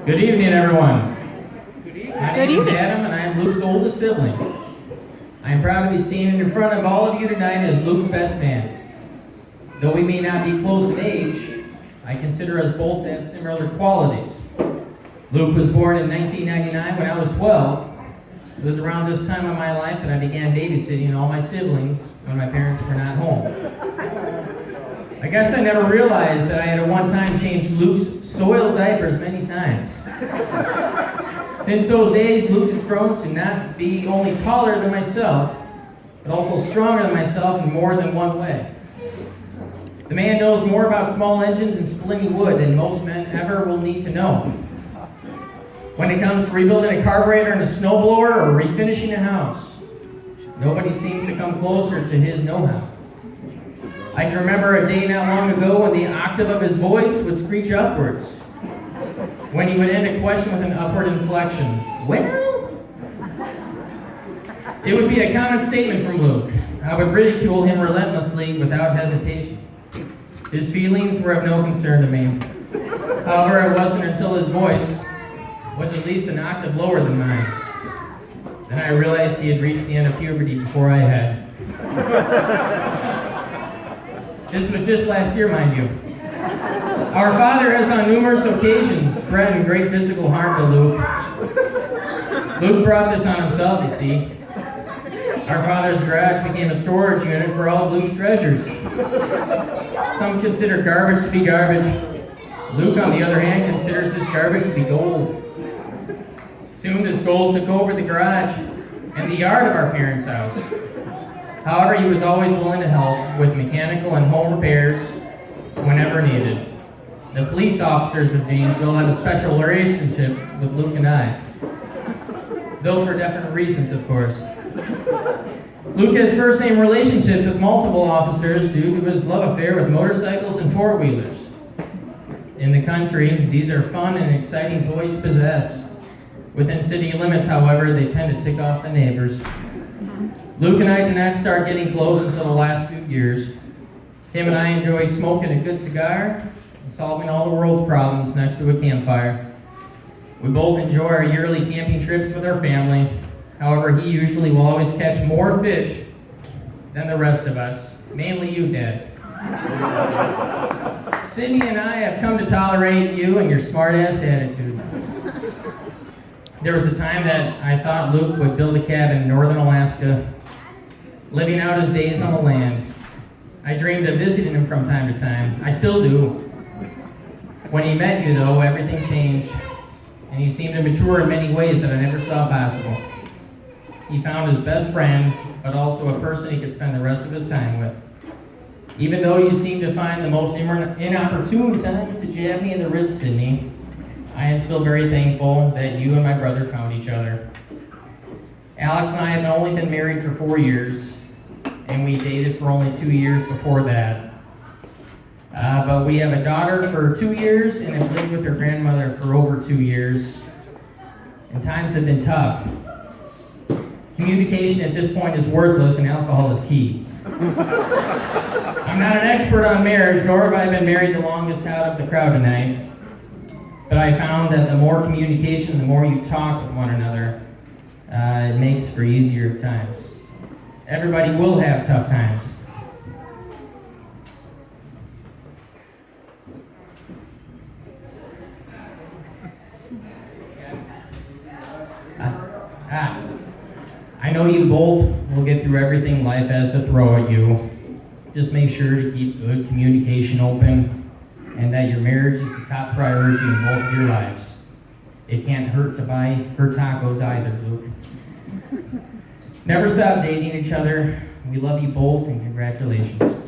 Good evening, everyone. My Good name is evening. Adam, and I am Luke's oldest sibling. I am proud to be standing in front of all of you tonight as Luke's best man. Though we may not be close in age, I consider us both to have similar qualities. Luke was born in 1999 when I was 12. It was around this time of my life that I began babysitting all my siblings when my parents were not home. I guess I never realized that I had at one time changed Luke's soiled diapers many times. Since those days, Luke has grown to not be only taller than myself, but also stronger than myself in more than one way. The man knows more about small engines and splitting wood than most men ever will need to know. When it comes to rebuilding a carburetor in a snowblower or refinishing a house, nobody seems to come closer to his know-how. I can remember a day not long ago when the octave of his voice would screech upwards, when he would end a question with an upward inflection. Well? It would be a common statement from Luke. I would ridicule him relentlessly without hesitation. His feelings were of no concern to me. However, it wasn't until his voice was at least an octave lower than mine. Then I realized he had reached the end of puberty before I had. This was just last year, mind you. Our father has on numerous occasions threatened great physical harm to Luke. Luke brought this on himself, you see. Our father's garage became a storage unit for all of Luke's treasures. Some consider garbage to be garbage. Luke, on the other hand, considers this garbage to be gold. Soon this gold took over the garage and the yard of our parents' house. However, he was always willing to help with mechanical and home repairs whenever needed. The police officers of Janesville have a special relationship with Luke and I, though for different reasons, of course. Luke has first-name relationships with multiple officers due to his love affair with motorcycles and four-wheelers. In the country, these are fun and exciting toys to possess. Within city limits, however, they tend to tick off the neighbors. Luke and I did not start getting close until the last few years. Him and I enjoy smoking a good cigar and solving all the world's problems next to a campfire. We both enjoy our yearly camping trips with our family. However, he usually will always catch more fish than the rest of us, mainly you, Dad. Sydney and I have come to tolerate you and your smart-ass attitude. There was a time that I thought Luke would build a cabin in northern Alaska, living out his days on the land. I dreamed of visiting him from time to time. I still do. When he met you, though, everything changed, and he seemed to mature in many ways that I never saw possible. He found his best friend, but also a person he could spend the rest of his time with. Even though you seem to find the most inopportune times to jab me in the ribs, Sydney, I am still very thankful that you and my brother found each other. Alex and I have only been married for 4 years, and we dated for only 2 years before that. But we have a daughter for 2 years and have lived with her grandmother for over 2 years. And times have been tough. Communication at this point is worthless and alcohol is key. I'm not an expert on marriage, nor have I been married the longest out of the crowd tonight. But I found that the more communication, the more you talk with one another, it makes for easier times. Everybody will have tough times. I know you both will get through everything life has to throw at you. Just make sure to keep good communication open and that your marriage is the top priority in both of your lives. It can't hurt to buy her tacos either, Luke. Never stop dating each other. We love you both and congratulations.